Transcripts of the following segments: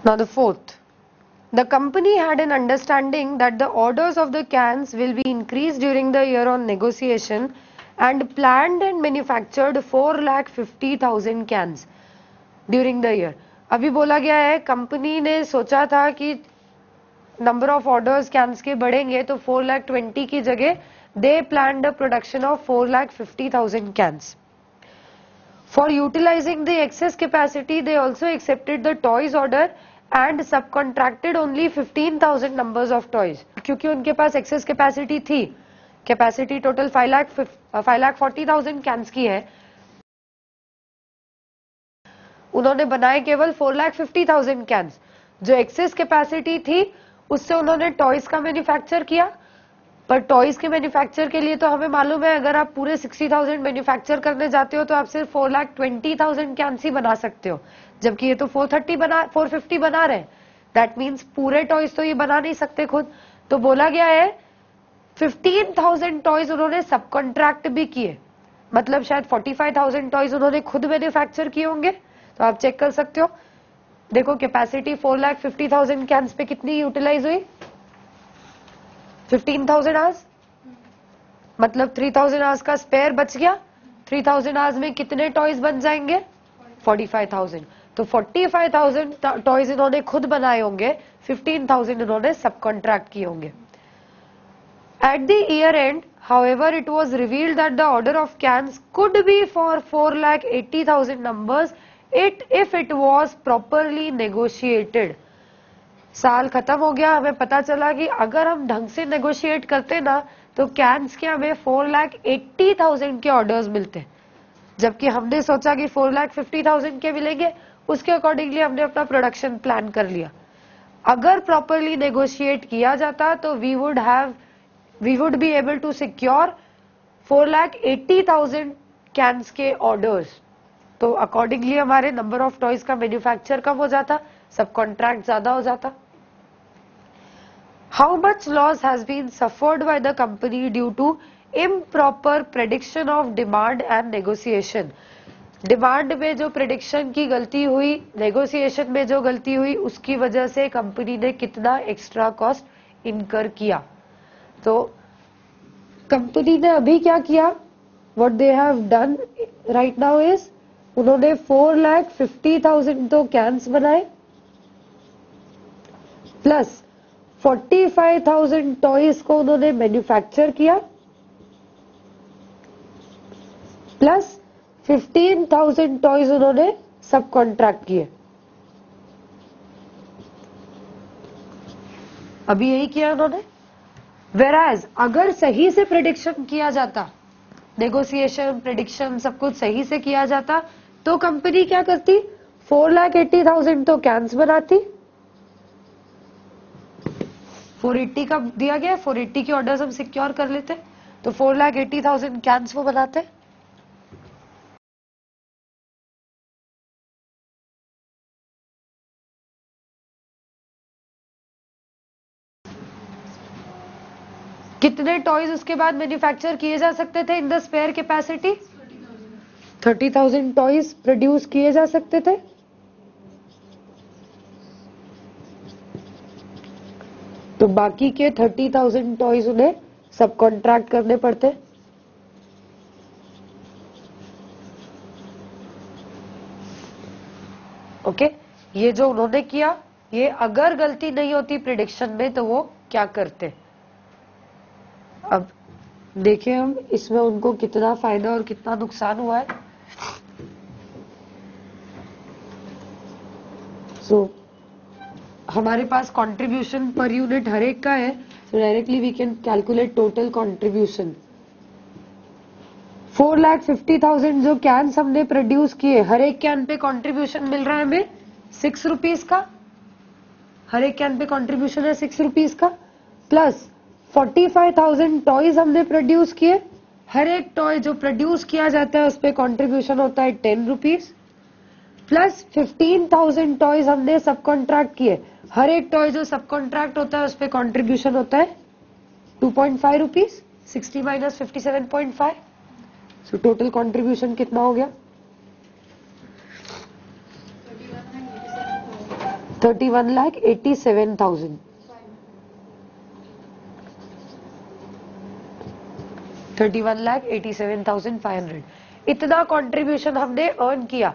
Now the fourth. The company had an understanding that the orders of the cans will be increased during the year on negotiation and planned and manufactured 4,50,000 cans during the year. अभी बोला गया है company ने सोचा था कि number of orders cans के बढ़ेंगे तो 4,20,000 की जगह the planned a production of 4,50,000 cans. For utilizing the excess capacity, they also accepted the toys order and subcontracted only 15,000 numbers of toys. क्योंकि उनके पास excess capacity थी, capacity total 5,40,000 cans की है, उन्होंने बनाए केवल 4,50,000 cans. जो excess capacity थी उससे उन्होंने toys का मैन्युफैक्चर किया. पर टॉयज के मैन्युफैक्चर के लिए तो हमें मालूम है अगर आप पूरे 60,000 मैन्युफैक्चर करने जाते हो तो आप सिर्फ 4,20,000 कैंस ही बना सकते हो, जबकि ये तो 450 बना रहे हैं. दैट मीन्स पूरे टॉयज तो ये बना नहीं सकते खुद. तो बोला गया है 15,000 टॉयज उन्होंने सब कॉन्ट्रैक्ट भी किए, मतलब शायद 45,000 टॉयज उन्होंने खुद मैन्युफैक्चर किए होंगे. तो आप चेक कर सकते हो. देखो कैपेसिटी 4,50,000 कैंस पे कितनी यूटिलाइज हुई, 15,000 आवर्स, मतलब 3,000 आवर्स का स्पेयर बच गया. 3,000 आवर्स में कितने टॉयज बन जाएंगे, 45,000. तो 45,000 टॉयज इन्होंने खुद बनाए होंगे, 15,000 इन्होंने सब कॉन्ट्रैक्ट किए होंगे. At the year and however it was revealed that the order of cans could be for 4,80,000 numbers if it was properly negotiated. साल खत्म हो गया, हमें पता चला कि अगर हम ढंग से नेगोशिएट करते ना तो कैंस के हमें 4,80,000 के ऑर्डर्स मिलते, जबकि हमने सोचा कि 4,50,000 के मिलेंगे. उसके अकॉर्डिंगली हमने अपना प्रोडक्शन प्लान कर लिया. अगर प्रॉपरली नेगोशिएट किया जाता तो we would be able to secure 4,80,000 cans के ऑर्डर्स. तो अकॉर्डिंगली हमारे नंबर ऑफ टॉयज का मैन्युफैक्चर कम हो जाता, सब कॉन्ट्रैक्ट ज्यादा हो जाता. How much loss has been suffered by the company due to improper prediction of demand and negotiation? Demand में जो प्रेडिक्शन की गलती हुई, नेगोशिएशन में जो गलती हुई, उसकी वजह से कंपनी ने कितना एक्स्ट्रा कॉस्ट इनकर किया. तो कंपनी ने अभी क्या किया, what they have done right now is उन्होंने 4,50,000 तो कैंस बनाए प्लस 45,000 टॉयज को उन्होंने मैन्युफैक्चर किया प्लस 15,000 टॉयज उन्होंने सब कॉन्ट्रैक्ट किए. अभी यही किया उन्होंने. वेराज अगर सही से प्रेडिक्शन किया जाता, नेगोशिएशन प्रेडिक्शन सब कुछ सही से किया जाता तो कंपनी क्या करती, 4,80,000 तो कैंस बनाती. 480 का दिया गया, 480 के ऑर्डर्स हम सिक्योर कर लेते तो 4,80,000 कैंस वो बनाते. कितने टॉयज उसके बाद मैन्युफैक्चर किए जा सकते थे in the spare capacity, 30,000 toys produce किए जा सकते थे. तो बाकी के 30,000 टॉयज उन्हें सब कॉन्ट्रैक्ट करने पड़ते. ओके, ये जो उन्होंने किया, ये अगर गलती नहीं होती प्रिडिक्शन में तो वो क्या करते. अब देखें हम इसमें उनको कितना फायदा और कितना नुकसान हुआ है. हमारे पास कंट्रीब्यूशन पर यूनिट हर एक का है, so directly we can calculate total contribution. 4,50,000 जो कैंस हमने प्रोड्यूस किए, हर एक कैन पे कंट्रीब्यूशन मिल रहा है हमें 6 रुपीज का. हर एक कैन पे कंट्रीब्यूशन है 6 रुपीज का प्लस 45,000 टॉयज हमने प्रोड्यूस किए. हर एक टॉय जो प्रोड्यूस किया जाता है उस पे कंट्रीब्यूशन होता है 10 रुपीज प्लस 15,000 टॉयज हमने सब कॉन्ट्रैक्ट किए. हर एक टॉय जो सब कॉन्ट्रैक्ट होता है उस पे कंट्रीब्यूशन होता है 2.5 rupees. 60 minus 57.5. So total contribution कितना हो गया, 31,87,000। 31,87,500 इतना कंट्रीब्यूशन हमने अर्न किया।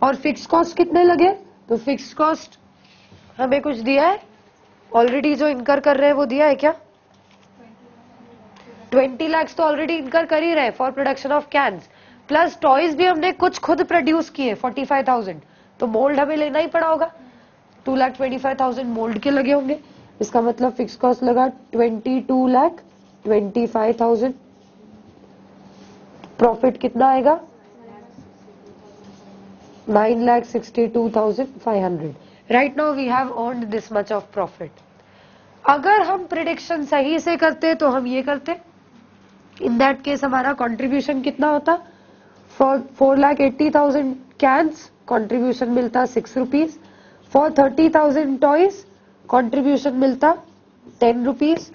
और फिक्स कॉस्ट कितने लगे? तो फिक्स कॉस्ट हमें कुछ दिया है ऑलरेडी, जो इनकर कर रहे हैं वो दिया है क्या? 20 लाख तो ऑलरेडी इनकर कर ही रहे for production of cans, plus toys भी हमने कुछ खुद प्रोड्यूस किए 45,000, तो मोल्ड हमें लेना ही पड़ा होगा। 2,25,000 मोल्ड के लगे होंगे, इसका मतलब फिक्स कॉस्ट लगा 22,25,000। प्रॉफिट कितना आएगा? 9,62,500। Right now we have earned this much of profit. अगर हम प्रिडिक्शन सही से करते तो हम ये करते, इन दैट केस हमारा कंट्रीब्यूशन कितना होता? फॉर 4,80,000 कैंस कंट्रीब्यूशन मिलता 6 रुपीज, फॉर 30,000 टॉयज कंट्रीब्यूशन मिलता 10 rupees,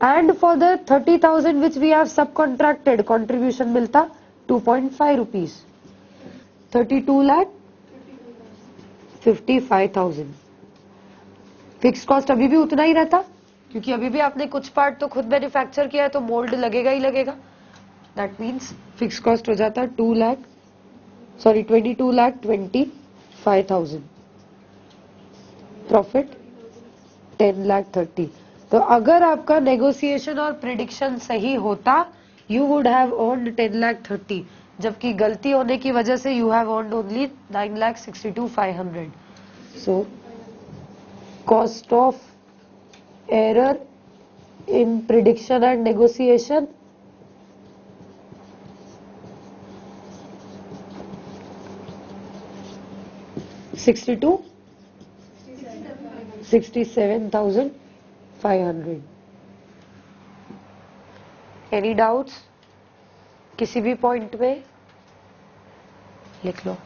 and for the 30,000 which we have subcontracted contribution मिलता 2.5 रुपीज। 32,55,000। फिक्स कॉस्ट अभी भी उतना ही रहता, क्योंकि अभी भी आपने कुछ पार्ट तो खुद मैन्युफैक्चर किया है, तो मोल्ड लगेगा ही लगेगा। दैट मीन्स फिक्स कॉस्ट हो जाता 22,25,000। प्रॉफिट 10,30,000। तो अगर आपका नेगोशिएशन और प्रिडिक्शन सही होता, यू वुड हैव अर्नड 10,30,000, जबकि गलती होने की वजह से you have earned only 9,62,500। So cost of error in prediction and negotiation, 67,500। Any doubts? किसी भी पॉइंट में लिख लो।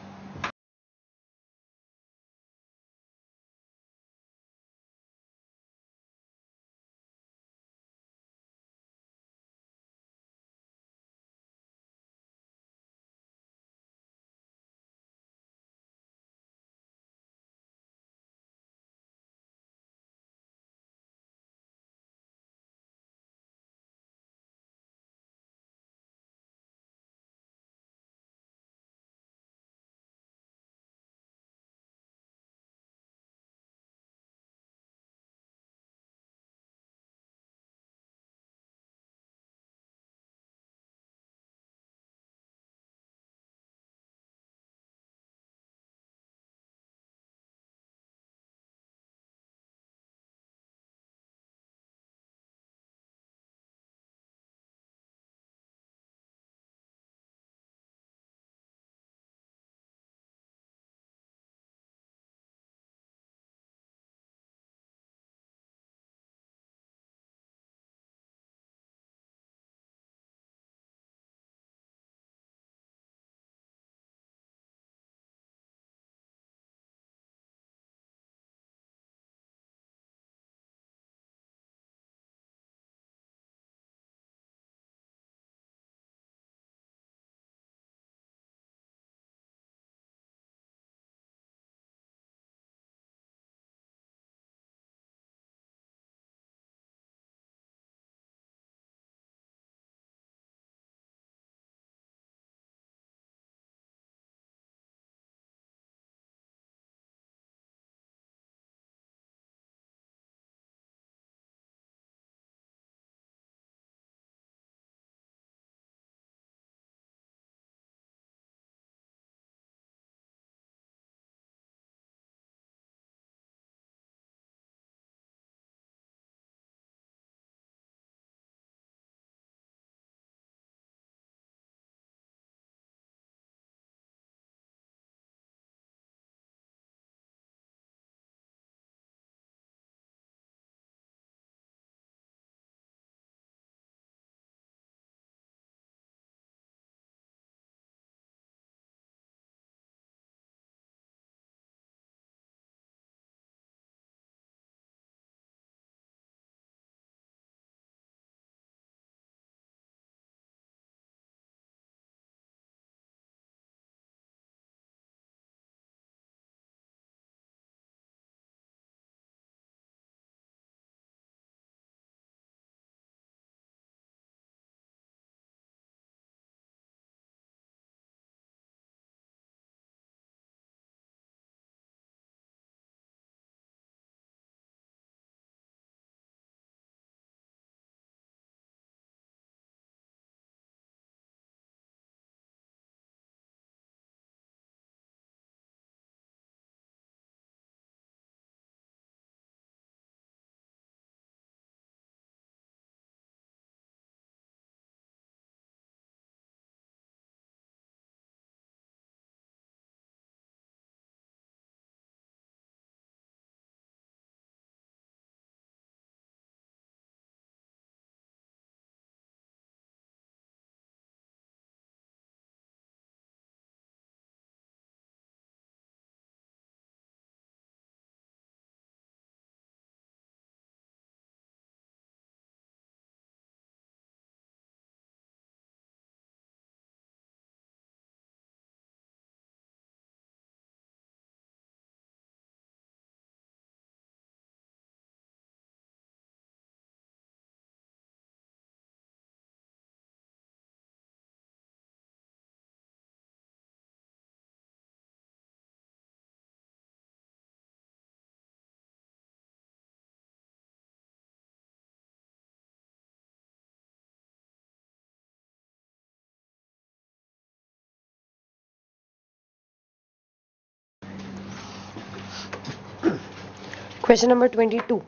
Question number 22.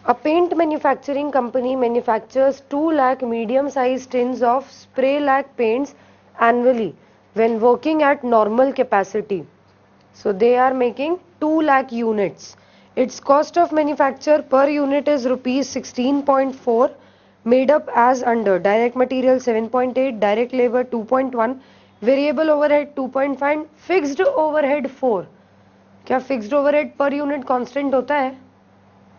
A paint manufacturing company manufactures 2 lakh medium-sized tins of spray lac paints annually when working at normal capacity. So they are making 2 lakh units. Its cost of manufacture per unit is rupees 16.4, made up as under: direct material 7.8, direct labor 2.1, variable overhead 2.5, fixed overhead 4. क्या fixed overhead per unit constant होता है?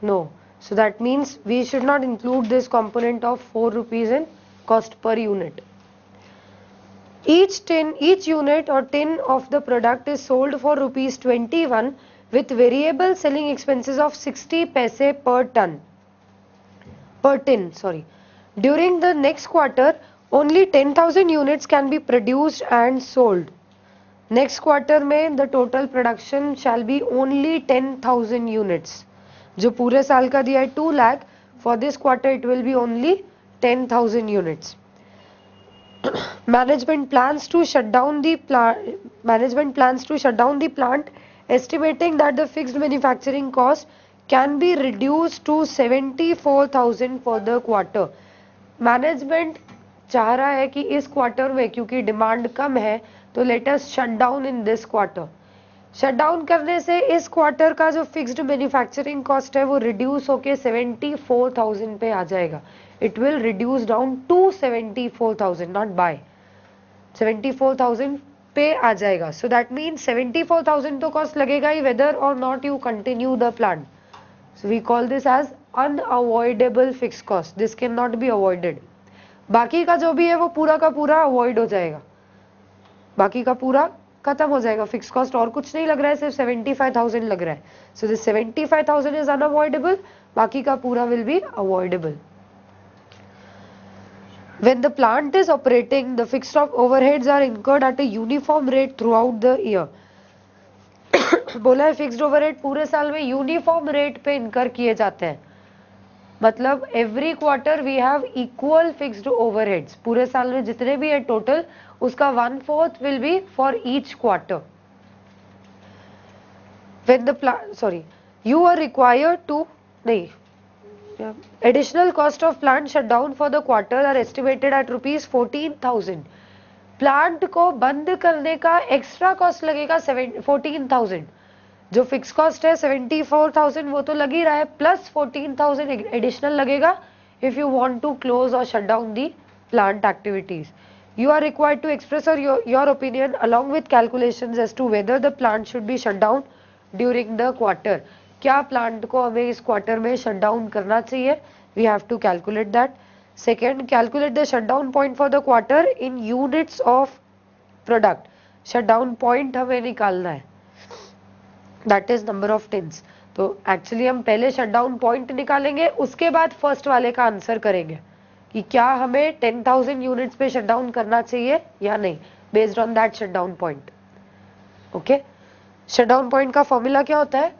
No. So that means we should not include this component of 4 rupees in cost per unit. Each unit or tin of the product is sold for rupees 21 with variable selling expenses of 60 paise per tin. During the next quarter, only 10,000 units can be produced and sold. Next quarter में the total production shall be only 10,000 units. जो पूरे साल का दिया है 2 lakh, for this quarter it will be only 10,000 units. Management plans to shut down the plant, estimating that the fixed manufacturing cost can be reduced to 74,000 for the quarter. Management चाह रहा है कि इस क्वार्टर में क्योंकि demand कम है तो let us shut down in this quarter. Shut down करने से इस क्वार्टर का जो फिक्स्ड मैन्युफैक्चरिंग कॉस्ट है वो रिड्यूस होके 74,000 पे आ जाएगा. It will reduce down to 74,000, not by 74,000 पे आ जाएगा. सो दैट मीन्स 74,000 तो कॉस्ट लगेगा ही whether or not you continue the plant. So we call this as unavoidable fix cost. This can not be avoided. बाकी का जो भी है वो पूरा का पूरा अवॉइड हो जाएगा. बाकी का पूरा खत्म हो जाएगा. फिक्स कॉस्ट और कुछ नहीं लग रहा है, सिर्फ 75,000 लग रहा है. So this 75,000 is unavoidable. बाकी का पूरा will be avoidable. When the plant is operating, the fixed overheads are incurred at a uniform rate throughout the year. बोला है फिक्स्ड ओवरहेड पूरे साल में यूनिफॉर्म रेट पे इनकर किए जाते हैं. मतलब every quarter we have equal fixed overheads. पूरे साल में जितने भी है टोटल उसका 1/4 will be for each quarter. When the you are required to additional cost of plant shutdown for the quarter are estimated at rupees 14,000. Plant को बंद करने का एक्स्ट्रा कॉस्ट लगेगा 14,000. जो फिक्स कॉस्ट है 74,000 वो तो लग ही रहा है, प्लस 14,000 एडिशनल लगेगा if you want to close or shut down the plant activities. You are required to express your opinion along with calculations as to whether the plant should be shut down during the quarter. क्या plant को हमें इस quarter में shut down करना चाहिए? We have to calculate that. Second, calculate the shut down point for the quarter in units of product. Shut down point हमें निकालना है, that is number of tins. तो एक्चुअली हम पहले शट डाउन पॉइंट निकालेंगे, उसके बाद फर्स्ट वाले का आंसर करेंगे कि क्या हमें 10,000 यूनिट्स पे शट डाउन करना चाहिए या नहीं, based on that shut down point. Okay, shut down point का फॉर्मूला क्या होता है?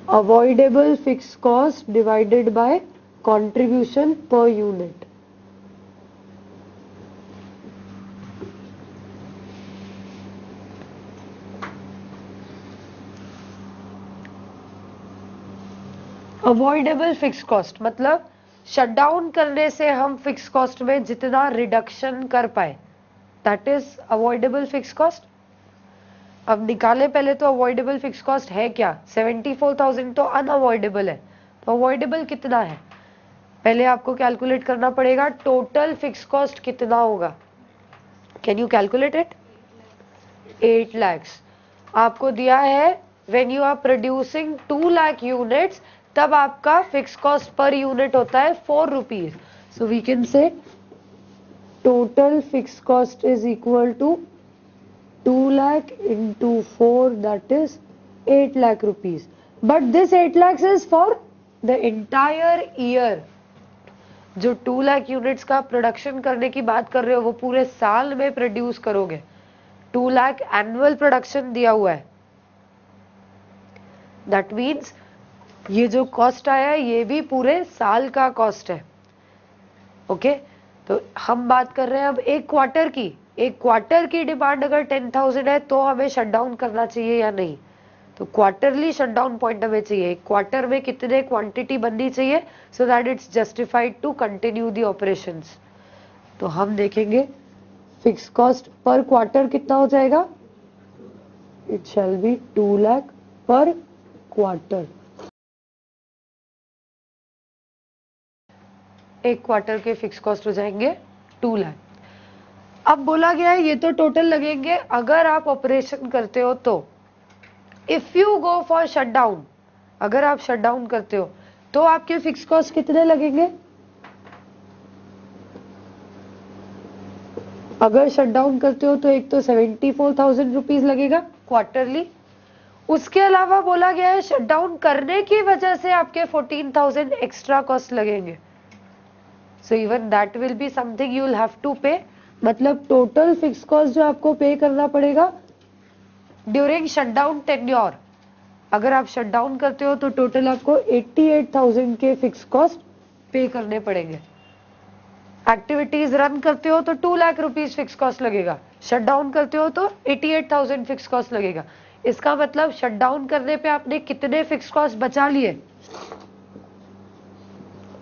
Avoidable fix cost divided by contribution per unit. Avoidable fix cost मतलब शट डाउन करने से हम फिक्स कॉस्ट में जितना रिडक्शन कर पाए, that is avoidable fix cost. अब निकाले पहले तो अवॉइडेबल फिक्स कॉस्ट है क्या? 74,000 तो अनअवॉइडेबल है. तो अवॉइडेबल कितना है पहले आपको कैलकुलेट करना पड़ेगा. टोटल फिक्स कॉस्ट कितना होगा? Can you calculate it? 8 lakhs. आपको दिया है when you are producing 2 lakh units तब आपका फिक्स कॉस्ट पर यूनिट होता है 4 rupees. So we can say total fix cost is equal to 2 lakh into 4, that is 8 lakh rupees. But this 8 lakhs is for the entire year. जो 2 lakh units का production करने की बात कर रहे हो वो पूरे साल में प्रोड्यूस करोगे. 2 lakh एनुअल प्रोडक्शन दिया हुआ है. दैट मीन्स ये जो कॉस्ट आया है ये भी पूरे साल का कॉस्ट है. ओके, तो हम बात कर रहे हैं अब एक क्वार्टर की. एक क्वार्टर की डिमांड अगर 10,000 है तो हमें शट डाउन करना चाहिए या नहीं. तो क्वार्टरली शटडाउन पॉइंट हमें चाहिए, क्वार्टर में कितने क्वांटिटी बननी चाहिए so that it's justified to continue the operations. तो हम देखेंगे फिक्स कॉस्ट पर क्वार्टर कितना हो जाएगा, इट शैल बी 2 लाख पर क्वार्टर। एक क्वार्टर के फिक्स कॉस्ट हो जाएंगे 2 लाख। अब बोला गया है ये तो टोटल लगेंगे अगर आप ऑपरेशन करते हो तो। If you go for shutdown, अगर आप शटडाउन करते हो तो आपके फिक्स कॉस्ट कितने लगेंगे, अगर शटडाउन करते हो तो एक तो 74,000 रुपीज लगेगा क्वार्टरली। उसके अलावा बोला गया है शटडाउन करने की वजह से आपके 14,000 एक्स्ट्रा कॉस्ट लगेंगे। So even that will be something you will have to pay. मतलब टोटल फिक्स कॉस्ट जो आपको पे करना पड़ेगा ड्यूरिंग शटडाउन टेन्योर, अगर आप शटडाउन करते हो तो टोटल आपको 88,000 के फिक्स कॉस्ट पे करने पड़ेंगे। एक्टिविटीज रन करते हो तो 2 लाख रुपीज फिक्स कॉस्ट लगेगा, शटडाउन करते हो तो 88,000 फिक्स कॉस्ट लगेगा। इसका मतलब शटडाउन करने पे आपने कितने फिक्स कॉस्ट बचा लिए,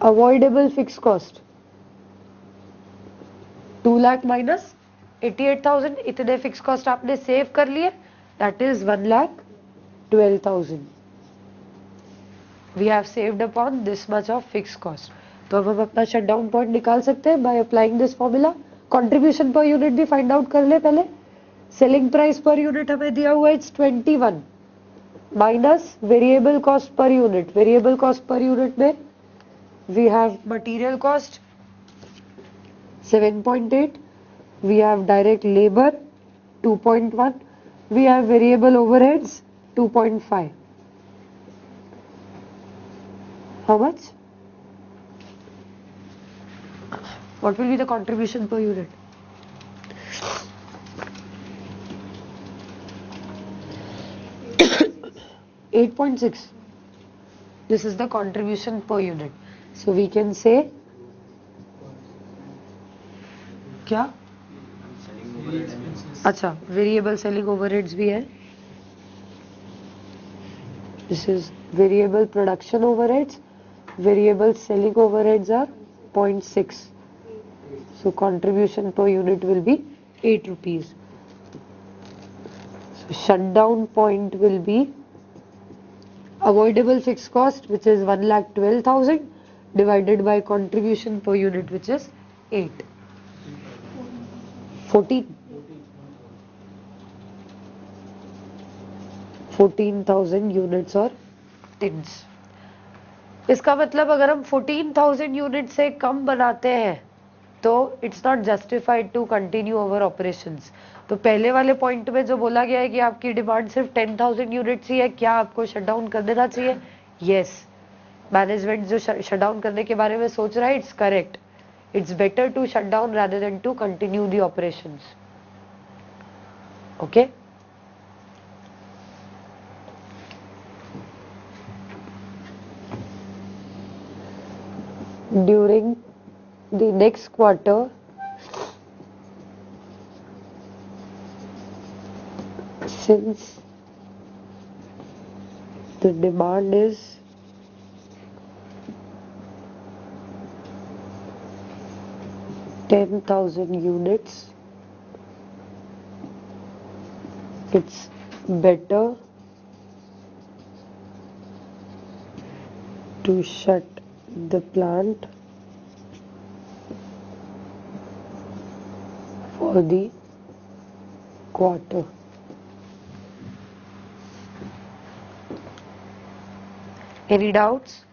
avoidable fix cost 2 lakh minus 88,000, इतने फिक्स कॉस्ट आपने सेव कर लिए, that is 1,12,000 we have saved upon this much of fix cost. तो अब हम अपना शटडाउन पॉइंट निकाल सकते हैं by applying this formula. Contribution per unit भी फाइंड आउट कर ले पहले। सेलिंग प्राइस पर यूनिट हमें दिया हुआ है it's 21 minus variable cost per unit. Variable cost per unit में we have material cost 7.8, we have direct labor 2.1, we have variable overheads 2.5. How much? What will be the contribution per unit? $8.6. This is the contribution per unit. So we can say क्या, अच्छा variable selling overheads भी है, this is variable production overheads, variable selling overheads are 0.6, so contribution per unit will be 8 rupees. So shutdown point will be avoidable fixed cost which is 1,12,000 divided by contribution per unit which is 8. 14,000 units और tins. इसका मतलब अगर हम 14,000 unit से कम बनाते हैं तो it's not justified to continue our operations. तो पहले वाले पॉइंट में जो बोला गया है कि आपकी डिमांड सिर्फ 10,000 यूनिट्स ही है, क्या आपको शटडाउन कर देना चाहिए? यस, मैनेजमेंट जो शटडाउन करने के बारे में सोच रहा है it's correct, it's better to shut down rather than to continue the operations. Okay, during the next quarter since the demand is 10,000 units, it's better to shut the plant for the quarter. Any doubts?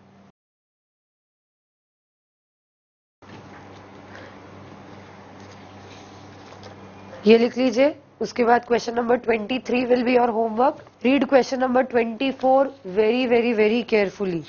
ये लिख लीजिए। उसके बाद question number 23 will be your homework. Read question number 24 very very very carefully.